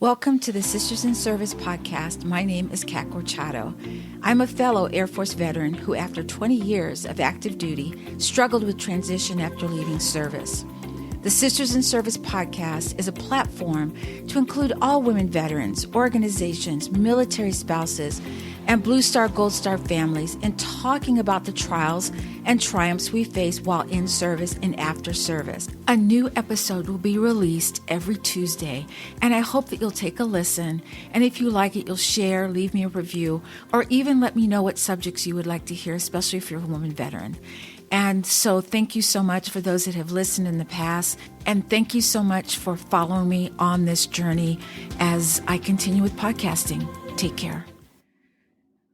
Welcome to the Sisters in Service podcast. My name is Kat Corchado. I'm a fellow Air Force veteran who, after 20 years of active duty, struggled with transition after leaving service. The Sisters in Service podcast is a platform to include all women veterans, organizations, military spouses, and Blue Star, Gold Star families in talking about the trials and triumphs we face while in service and after service. A new episode will be released every Tuesday, and I hope that you'll take a listen. And if you like it, you'll share, leave me a review, or even let me know what subjects you would like to hear, especially if you're a woman veteran. And so thank you so much for those that have listened in the past. And thank you so much for following me on this journey as I continue with podcasting. Take care.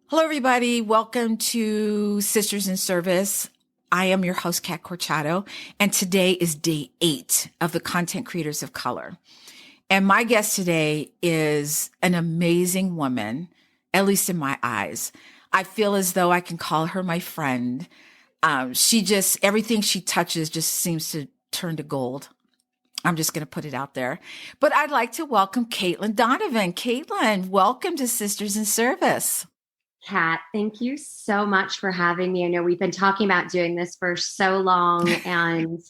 Hello, everybody. Welcome to Sisters in Service. I am your host, Kat Corchado, and today is day 8 of the Content Creators of Color. And my guest today is an amazing woman, at least in my eyes. I feel as though I can call her my friend. Everything she touches just seems to turn to gold. I'm just going to put it out there. But I'd like to welcome Caitlin Donovan. Caitlin, welcome to Sisters in Service. Kat, thank you so much for having me. I know we've been talking about doing this for so long, and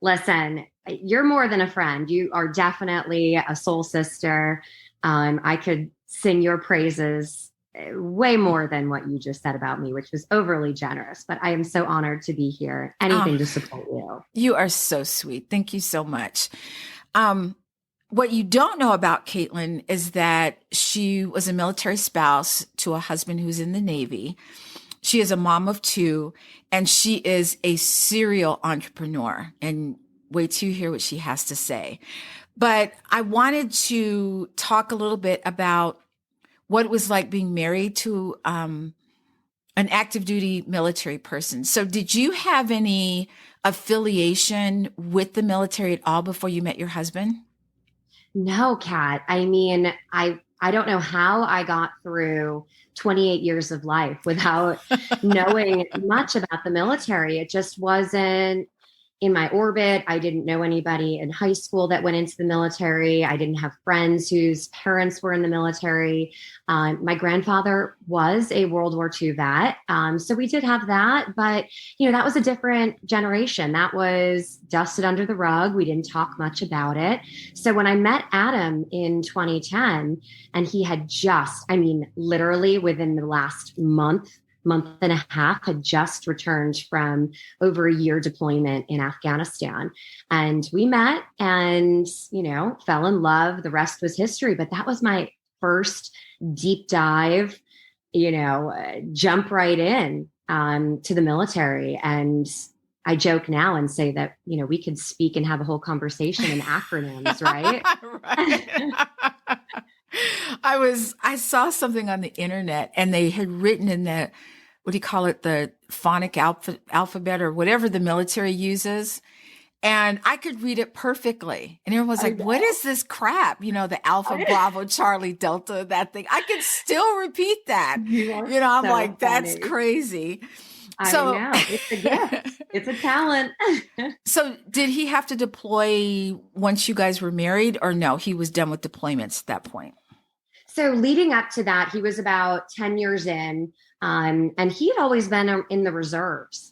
listen, you're more than a friend. You are definitely a soul sister. I could sing your praises way more than what you just said about me, which was overly generous, but I am so honored to be here. Anything to support you. You are so sweet. Thank you so much. What you don't know about Caitlin is that she was a military spouse to a husband who's in the Navy. She is a mom of 2, and she is a serial entrepreneur. And wait till you hear what she has to say. But I wanted to talk a little bit about what it was like being married to an active duty military person. So did you have any affiliation with the military at all before you met your husband? No, Kat. I mean, I don't know how I got through 28 years of life without knowing much about the military. It just wasn't in my orbit. I didn't know anybody in high school that went into the military. I didn't have friends whose parents were in the military. My grandfather was a World War II vet. So we did have that, but that was a different generation. That was dusted under the rug. We didn't talk much about it. So when I met Adam in 2010, and he had literally within the last month and a half, had just returned from over a year deployment in Afghanistan. And we met and, fell in love. The rest was history. But that was my first deep dive, jump right in to the military. And I joke now and say that, we could speak and have a whole conversation in acronyms, right? Right. I saw something on the internet, and they had written in the, what do you call it? The phonic alphabet or whatever the military uses. And I could read it perfectly. And everyone was like, what is this crap? The Alpha, Bravo, Charlie, Delta, that thing. I can still repeat that. I'm so like, that's funny. Crazy. I know. It's a gift. It's a talent. So did he have to deploy once you guys were married, or no, he was done with deployments at that point? So leading up to that, he was about 10 years in, and he had always been in the reserves.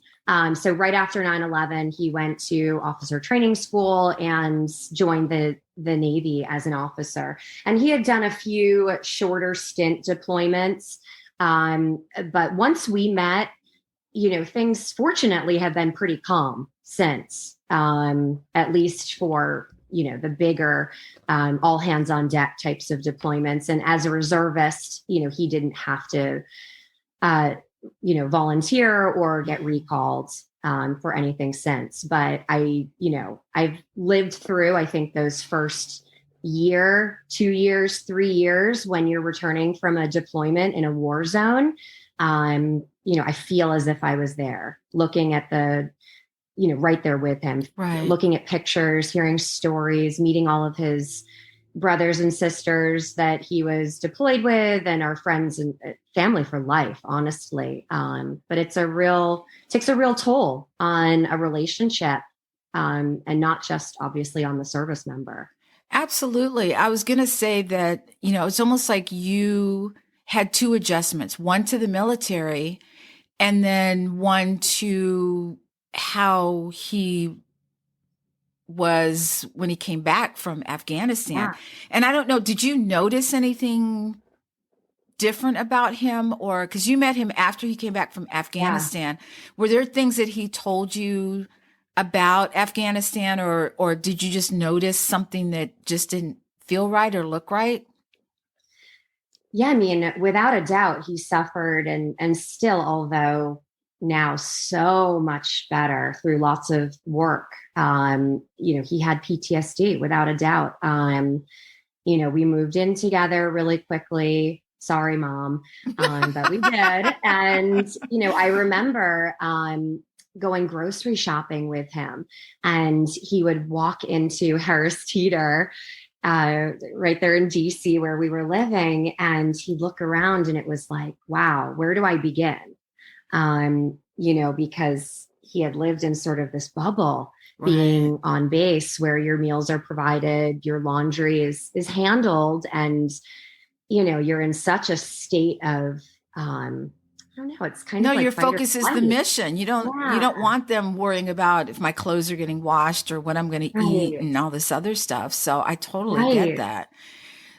So right after 9/11, he went to officer training school and joined the Navy as an officer. And he had done a few shorter stint deployments. But once we met, things fortunately have been pretty calm since, at least for the bigger all hands on deck types of deployments. And as a reservist, he didn't have to, volunteer or get recalled for anything since. But I've lived through, I think, those first year, 2 years, 3 years when you're returning from a deployment in a war zone. I feel as if I was there looking at the right there with him, right. Looking at pictures, hearing stories, meeting all of his brothers and sisters that he was deployed with, and our friends and family for life, honestly. But it takes a real toll on a relationship, and not just obviously on the service member. Absolutely. I was going to say that, it's almost like you had two adjustments, one to the military and then one to how he was when he came back from Afghanistan. Yeah. And I don't know, did you notice anything different about him, or because you met him after he came back from Yeah. Afghanistan? Were there things that he told you about Afghanistan, or did you just notice something that just didn't feel right or look right? Yeah, I mean, without a doubt, he suffered and still, although now so much better through lots of work. He had PTSD without a doubt. We moved in together really quickly. Sorry, mom. But we did. And, I remember going grocery shopping with him, and he would walk into Harris Teeter right there in DC where we were living. And he'd look around and it was like, wow, where do I begin? Because he had lived in sort of this bubble Right. being on base where your meals are provided, your laundry is handled, and you're in such a state of I don't know, it's kind No, of your like fight or focus is the flight. mission. You Yeah, don't want them worrying about if my clothes are getting washed or what I'm going to eat right, and all this other stuff. So I totally get right. that.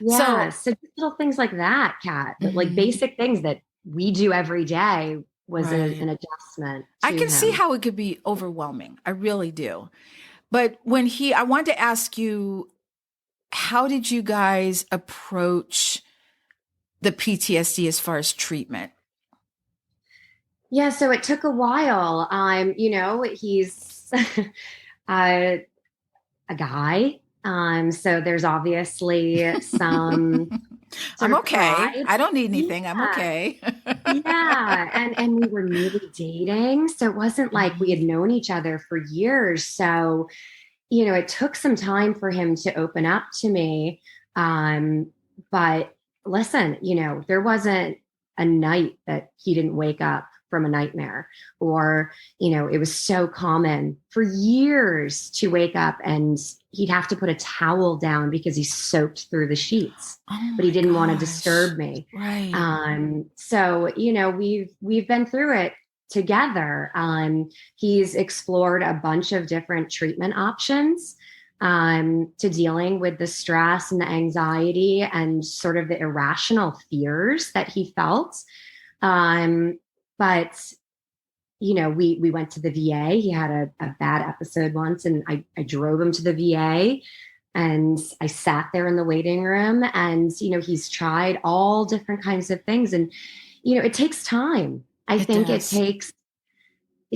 Yeah. So, So just little things like that, Kat, but like mhm, basic things that we do every day was right. an adjustment I to can see him. how it could be overwhelming. I really do. But I wanted to ask you, how did you guys approach the PTSD as far as treatment? Yeah, so it took a while. He's a guy. So there's obviously some sort I'm of okay. pride. I don't need Yeah, anything. I'm okay. yeah. And we were newly dating. So it wasn't like we Mhm. had known each other for years. So, it took some time for him to open up to me. But listen, there wasn't a night that he didn't wake up from a nightmare, or, it was so common for years to wake up and he'd have to put a towel down because he's soaked through the sheets, Oh but he my didn't want to gosh. disturb me. Right. So, we've been through it together. He's explored a bunch of different treatment options to dealing with the stress and the anxiety and sort of the irrational fears that he felt. But we went to the VA. He had a bad episode once, and I drove him to the VA, and I sat there in the waiting room, and he's tried all different kinds of things, and it takes time. I It think it does. takes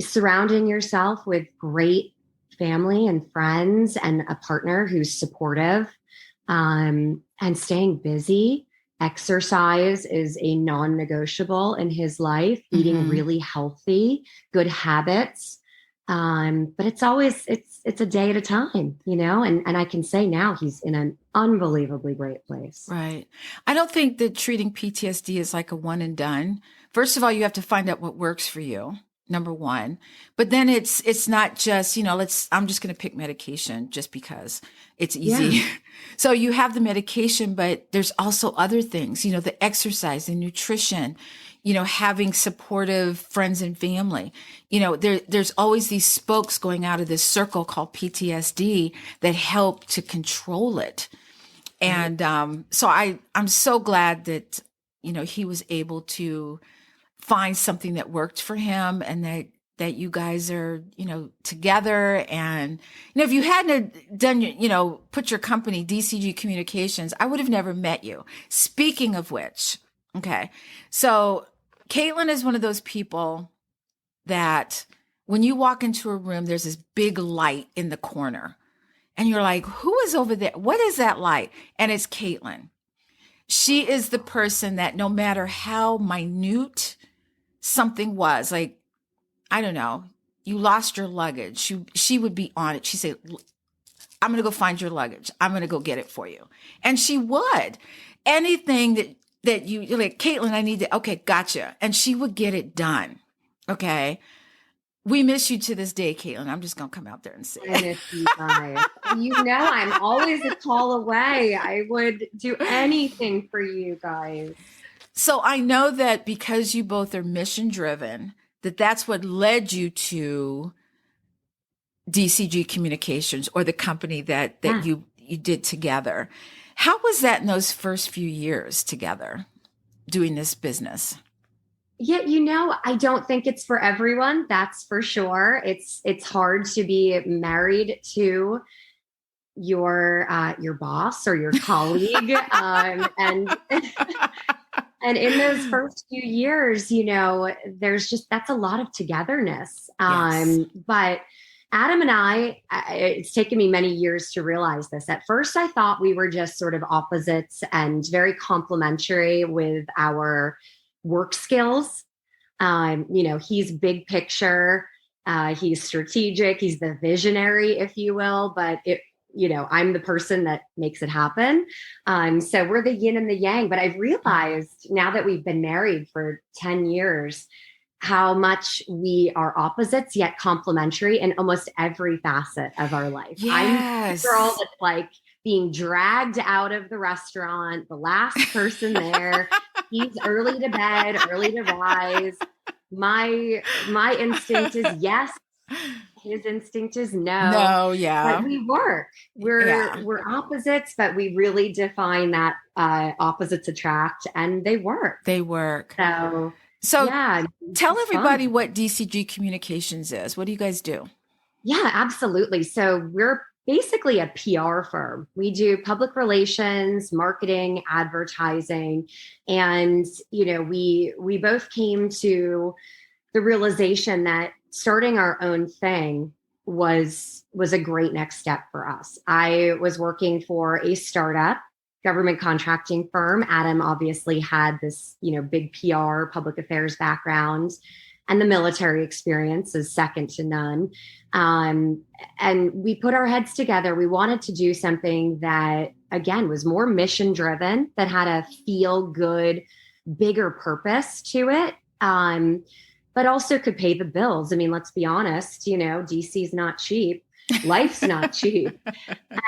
surrounding yourself with great family and friends and a partner who's supportive, and staying busy. Exercise is a non-negotiable in his life, eating Hmm. really healthy, good habits. But it's a day at a time, and I can say now he's in an unbelievably great place. Right. I don't think that treating PTSD is like a one and done. First of all, you have to find out what works for you. Number one. But then it's not just, I'm just going to pick medication just because it's Yeah. easy. So you have the medication, but there's also other things, the exercise, the nutrition, having supportive friends and family. There's always these spokes going out of this circle called PTSD that help to control it. Right. And so I'm so glad that he was able to find something that worked for him, and that you guys are together. And if you hadn't done put your company DCG Communications, I would have never met you. Speaking of which, okay, so Caitlin is one of those people that when you walk into a room, there's this big light in the corner. And you're like, who is over there? What is that light? And it's Caitlin. She is the person that no matter how minute something was, like, I don't know, you lost your luggage. She would be on it. She'd say, I'm going to go find your luggage. I'm going to go get it for you. And she would. Anything that you're like, Caitlin, I need to, okay, gotcha. And she would get it done. Okay. We miss you to this day, Caitlin. I'm just going to come out there and say I miss you guys. I'm always a call away. I would do anything for you guys. So I know that because you both are mission driven, that's what led you to DCG Communications, or the company that you did together. How was that in those first few years together doing this business? Yeah, I don't think it's for everyone. That's for sure. It's hard to be married to your boss or your colleague, and and in those first few years, that's a lot of togetherness. Yes. But Adam and it's taken me many years to realize this. At first, I thought we were just sort of opposites and very complementary with our work skills. He's big picture, he's strategic, he's the visionary, if you will, but I'm the person that makes it happen. So we're the yin and the yang, but I've realized now that we've been married for 10 years, how much we are opposites yet complementary in almost every facet of our life. Yes. I'm the girl that's like being dragged out of the restaurant, the last person there. He's early to bed, early to rise. My instinct is yes. His instinct is no. No, yeah. But we work. We're opposites, but we really define that opposites attract, and they work. They work. So yeah, tell everybody what DCG Communications is. What do you guys do? Yeah, absolutely. So we're basically a PR firm. We do public relations, marketing, advertising, and we both came to the realization that starting our own thing was a great next step for us. I was working for a startup government contracting firm. Adam obviously had this, big PR, public affairs background, and the military experience is second to none. And we put our heads together. We wanted to do something that, again, was more mission driven, that had a feel good, bigger purpose to it. But also could pay the bills. I mean, let's be honest, DC's not cheap. Life's not cheap.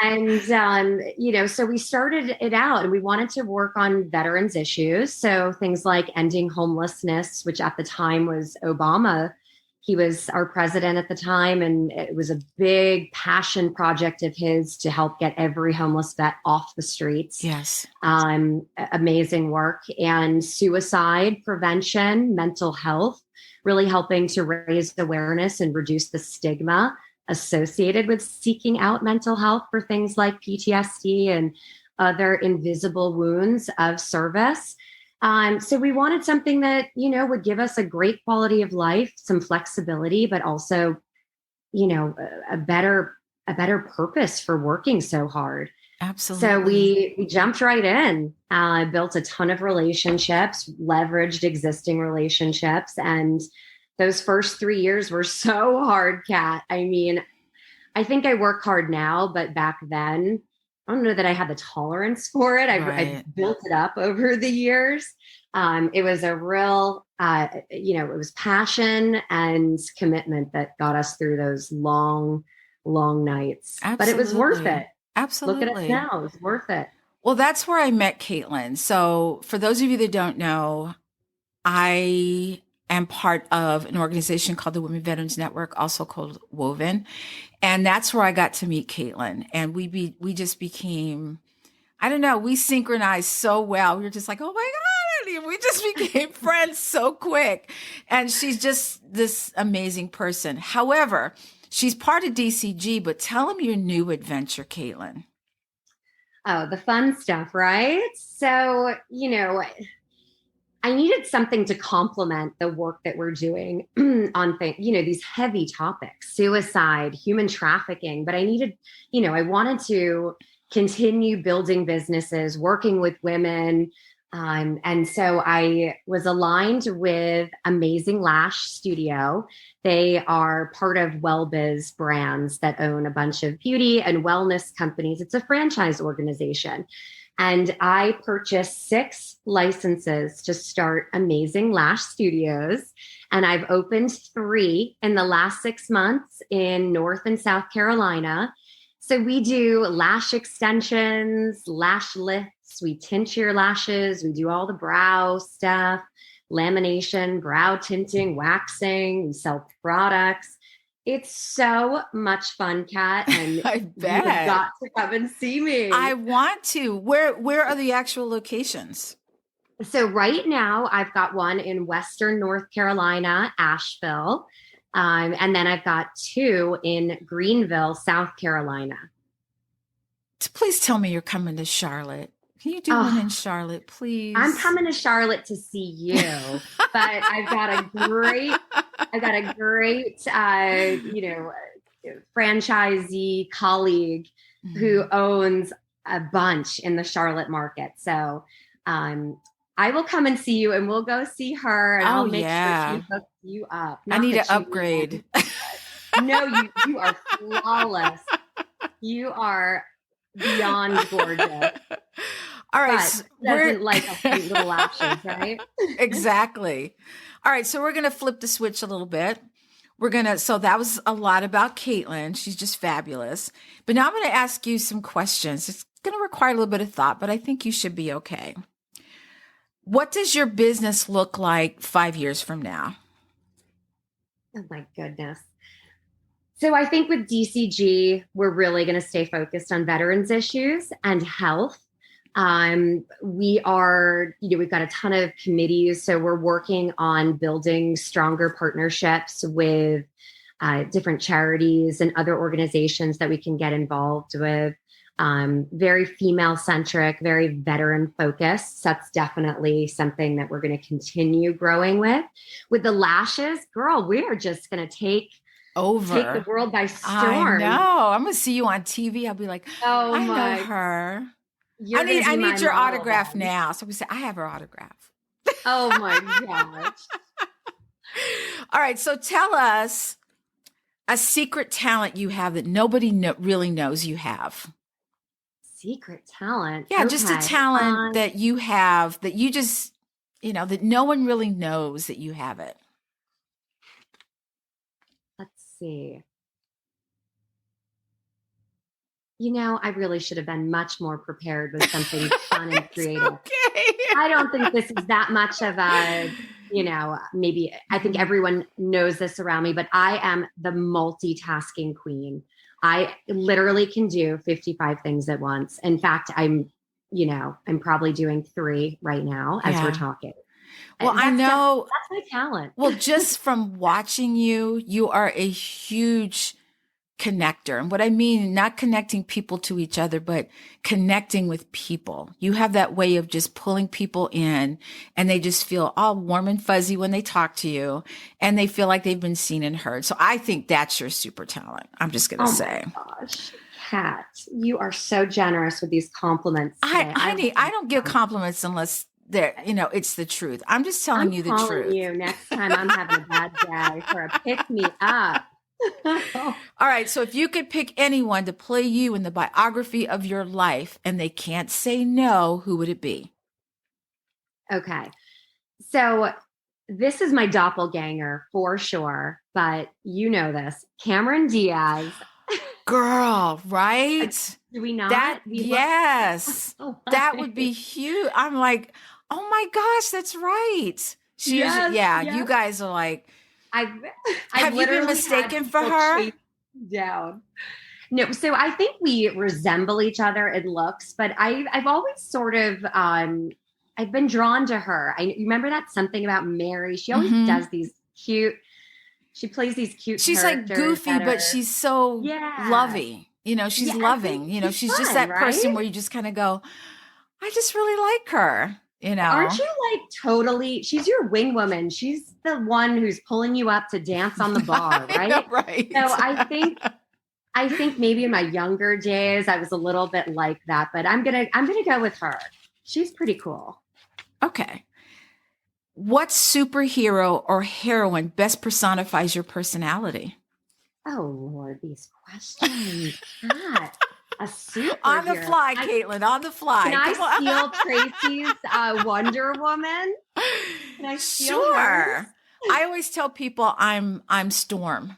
And, so we started it out, and we wanted to work on veterans issues. So things like ending homelessness, which at the time was Obama. He was our president at the time, and it was a big passion project of his to help get every homeless vet off the streets. Yes. Amazing work. And suicide prevention, mental health, really helping to raise awareness and reduce the stigma associated with seeking out mental health for things like PTSD and other invisible wounds of service. So we wanted something that, would give us a great quality of life, some flexibility, but also, a better purpose for working so hard. Absolutely. So we jumped right in, built a ton of relationships, leveraged existing relationships. And those first 3 years were so hard, Kat. I mean, I think I work hard now, but back then, I don't know that I had the tolerance for it. I built it up over the years. It was a real, it was passion and commitment that got us through those long, long nights. Absolutely. But it was worth it. Absolutely. Look at us now. It was worth it. Well, that's where I met Caitlin. So for those of you that don't know, I am part of an organization called the Women Veterans Network, also called Woven. And that's where I got to meet Caitlin. And we just became, I don't know, we synchronized so well. We were just like, oh my God. And we just became friends so quick. And she's just this amazing person. However, she's part of DCG, but tell them your new adventure, Caitlin. Oh, the fun stuff, right? So, I needed something to complement the work that we're doing on these heavy topics, suicide, human trafficking. But I needed, I wanted to continue building businesses, working with women. And so I was aligned with amazing Lash Studio. They are part of WellBiz Brands that own a bunch of beauty and wellness companies. It's a franchise organization. And I purchased 6 licenses to start amazing Lash Studios. And I've opened 3 in the last 6 months in North and South Carolina. So we do lash extensions, lash lifts, we tint your lashes, we do all the brow stuff, lamination, brow tinting, waxing, we sell products. It's so much fun, Kat, and I bet. you've got to come and see me. I want to. Where are the actual locations? So right now, I've got one in Western North Carolina, Asheville, and then I've got 2 in Greenville, South Carolina. Please tell me you're coming to Charlotte. Can you do one in Charlotte, please? I'm coming to Charlotte to see you, but I've got a great, franchisee colleague who owns a bunch in the Charlotte market. So, I will come and see you, and we'll go see her, and I'll make sure she hooks you up. I need to upgrade. No, you are flawless. You are beyond gorgeous. All right. Doesn't like a cute little lashes, right? Exactly. All right. So we're going to flip the switch a little bit. So that was a lot about Caitlin. She's just fabulous. But now I'm going to ask you some questions. It's going to require a little bit of thought, but I think you should be okay. What does your business look like 5 years from now? Oh my goodness. So I think with DCG, we're really going to stay focused on veterans issues and health. We've got a ton of committees. So we're working on building stronger partnerships with different charities and other organizations that we can get involved with. Very female centric, very veteran focused. So that's definitely something that we're going to continue growing with. With the lashes, girl, we are just going to take the world by storm. I know. I'm going to see you on TV. I'll be like, I know her. I need your autograph now. So we say, I have her autograph. Oh my gosh. All right. So tell us a secret talent you have that nobody really knows you have. Secret talent? Yeah, okay. Just a talent that you have that you just, that no one really knows that you have it. Let's see. I really should have been much more prepared with something fun and creative. Okay. I don't think this is that much of a, maybe I think everyone knows this around me, but I am the multitasking queen. I literally can do 55 things at once. In fact, I'm probably doing 3 right now as we're talking. Well, I know that's my talent. Well, just from watching you, you are a huge connector. And what I mean, not connecting people to each other, but connecting with people. You have that way of just pulling people in, and they just feel all warm and fuzzy when they talk to you, and they feel like they've been seen and heard. So I think that's your super talent. I'm just going to say. Oh my gosh, Kat, you are so generous with these compliments today. I don't give compliments unless it's the truth. I'm just telling you the truth. You next time I'm having a bad day for a pick me up. All right. So if you could pick anyone to play you in the biography of your life and they can't say no, who would it be? Okay. So this is my doppelganger for sure, but you know this. Cameron Diaz. Girl, right? Do we not? Yes. That would be huge. I'm like, oh my gosh, that's right. You guys are like, have you been mistaken for her? Down. No, so I think we resemble each other in looks, but I've always sort of I've been drawn to her. You remember that something about Mary? She always does these cute. She plays these cute. She's like goofy, but she's so lovey. She's loving. She's fun, just that person where you just kind of go, I just really like her. Aren't you like totally? She's your wing woman. She's the one who's pulling you up to dance on the bar, right? Know, right. So I think maybe in my younger days I was a little bit like that, but I'm gonna go with her. She's pretty cool. Okay. What superhero or heroine best personifies your personality? Oh Lord, these questions. God. A superhero. On the fly, Caitlin, on the fly. Can I steal Tracy's Wonder Woman? Can I steal hers? I always tell people I'm Storm.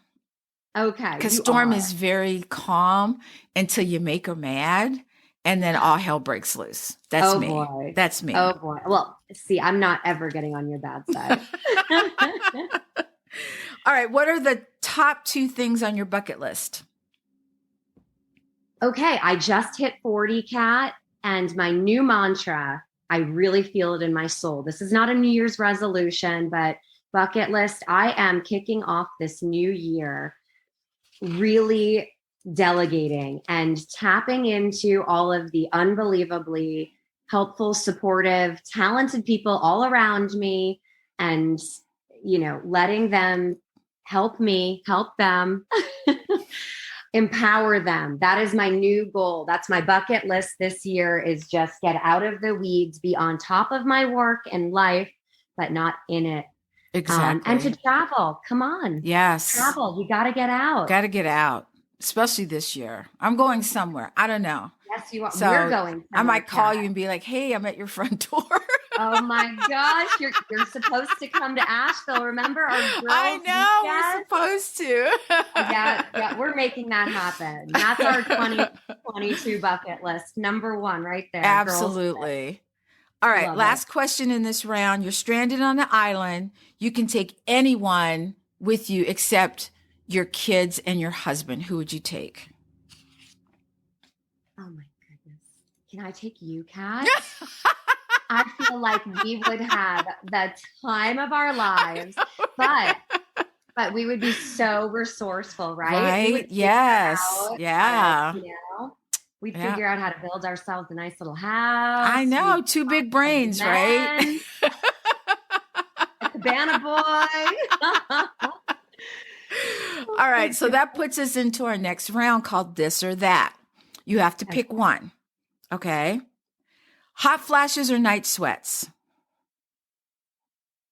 Okay. Because Storm is very calm until you make her mad, and then all hell breaks loose. That's me. Boy. That's me. Oh boy. Well, see, I'm not ever getting on your bad side. All right. What are the top 2 things on your bucket list? Okay. I just hit 40, Kat, and my new mantra, I really feel it in my soul. This is not a New Year's resolution, but bucket list. I am kicking off this new year really delegating and tapping into all of the unbelievably helpful, supportive, talented people all around me, and, letting them help me, help them, empower them. That is my new goal. That's my bucket list this year, is just get out of the weeds, be on top of my work and life, but not in it. Exactly. And to travel. Come on. Yes. Travel. You got to get out. Got to get out, especially this year. I'm going somewhere. I don't know. Yes, you are. So we're going. I might call you and be like, hey, I'm at your front door. Oh my gosh. You're supposed to come to Asheville. Remember our girls' I know. weekend? We're supposed to. Yeah. We're making that happen. That's our 2022 bucket list. Number 1 right there. Absolutely. All right. Last question in this round. You're stranded on an island. You can take anyone with you except your kids and your husband. Who would you take? Oh my goodness. Can I take you, Kat? I feel like we would have the time of our lives, but we would be so resourceful, right? Right. Yes. Yeah. We'd figure out how to build ourselves a nice little house. I know. 2 big brains, right? Cabana boy. All right. So that puts us into our next round called This or That. You have to pick one. Okay. Hot flashes or night sweats?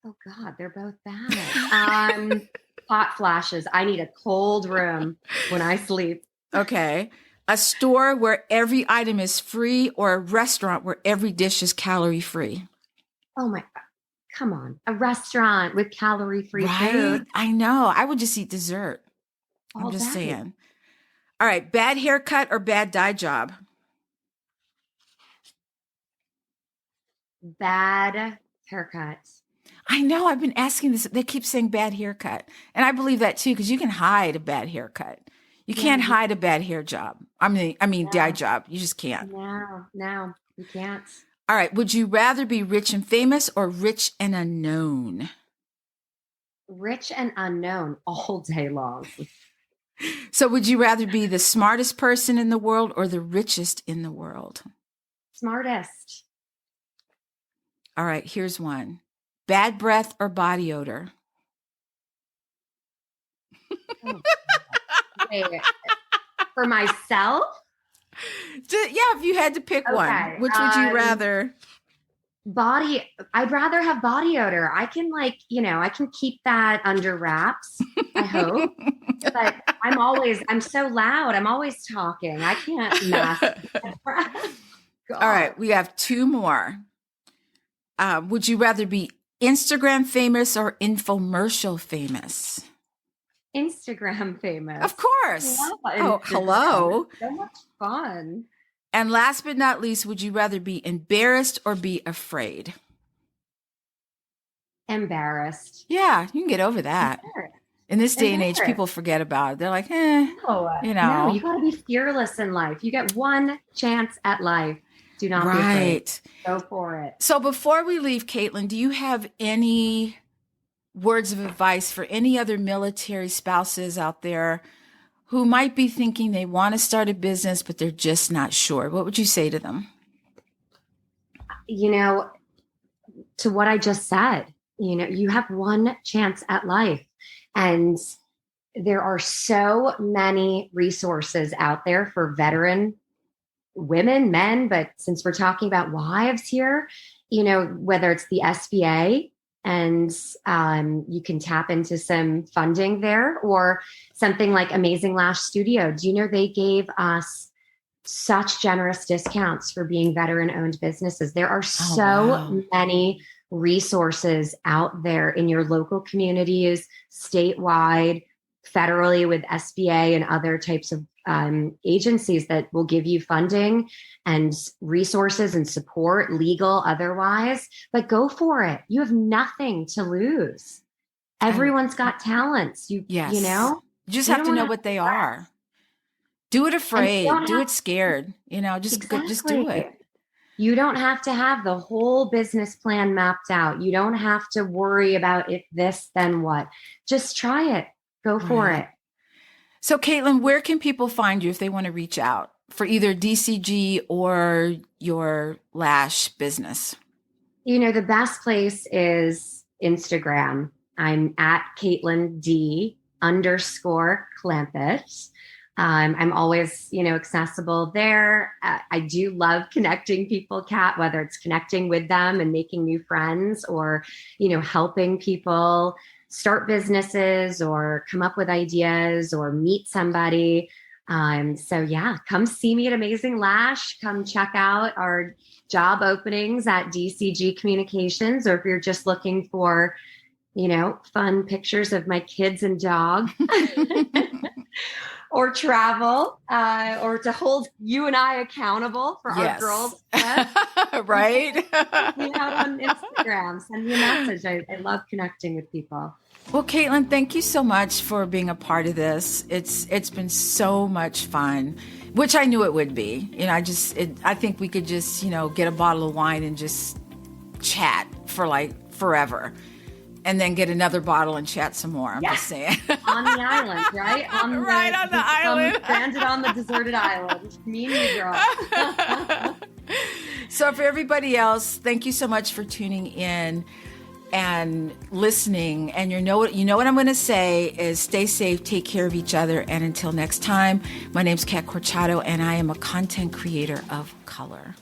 Oh God, they're both bad. Hot flashes. I need a cold room when I sleep. Okay. A store where every item is free, or a restaurant where every dish is calorie free? Oh my God. Come on. A restaurant with calorie-free food. I know. I would just eat dessert. I'm just saying. All right. Bad haircut or bad dye job? Bad haircut. I know. I've been asking this. They keep saying bad haircut. And I believe that too, because you can hide a bad haircut. You can't hide a bad hair job. I mean, dye job. You just can't. No, you can't. All right. Would you rather be rich and famous or rich and unknown? Rich and unknown all day long. So would you rather be the smartest person in the world or the richest in the world? Smartest. All right. Here's one. Bad breath or body odor? Oh, wait. For myself? Yeah, if you had to pick one, which would you rather? I'd rather have body odor. I can I can keep that under wraps, I hope. But I'm so loud. I'm always talking. I can't mask. All right, we have 2 more. Would you rather be Instagram famous or infomercial famous? Instagram famous. Of course. Oh, hello. So much fun. And last but not least, would you rather be embarrassed or be afraid? Embarrassed. Yeah, you can get over that. In this day and age, people forget about it. They're like, No, you got to be fearless in life. You get one chance at life. Do not be afraid. Go for it. So before we leave, Caitlin, do you have any words of advice for any other military spouses out there who might be thinking they want to start a business, but they're just not sure? What would you say to them? To what I just said, you have one chance at life, and there are so many resources out there for veteran women, men, but since we're talking about wives here, whether it's the SBA, and you can tap into some funding there, or something like Amazing Lash Studio. Do you know they gave us such generous discounts for being veteran-owned businesses. There are so many resources out there in your local communities, statewide, federally with SBA and other types of agencies that will give you funding and resources and support, legal, otherwise. But go for it. You have nothing to lose. Everyone's got talents. You know, you just have to know what they are. Do it afraid. Do it scared. You know, just do it. You don't have to have the whole business plan mapped out. You don't have to worry about if this, then what. Just try it. Go for it. So, Caitlin, where can people find you if they want to reach out for either DCG or your Lash business? You know, the best place is Instagram. I'm at Caitlin D_Clampett. I'm always, accessible there. I do love connecting people, Kat, whether it's connecting with them and making new friends or, helping people start businesses or come up with ideas or meet somebody. So yeah, come see me at Amazing Lash. Come check out our job openings at DCG Communications, or if you're just looking for, fun pictures of my kids and dog. Or travel, or to hold you and I accountable for our girls. Right. Me out on Instagram. Send me a message. I love connecting with people. Well, Caitlin, thank you so much for being a part of this. It's been so much fun, which I knew it would be. I think we could just, get a bottle of wine and just chat for like forever. And then get another bottle and chat some more. I'm just saying. On the island, right? On the island. Stranded on the deserted island. Me and you, girl. So for everybody else, thank you so much for tuning in and listening. And you know what I'm going to say is stay safe, take care of each other. And until next time, my name's Kat Corchado, and I am a content creator of color.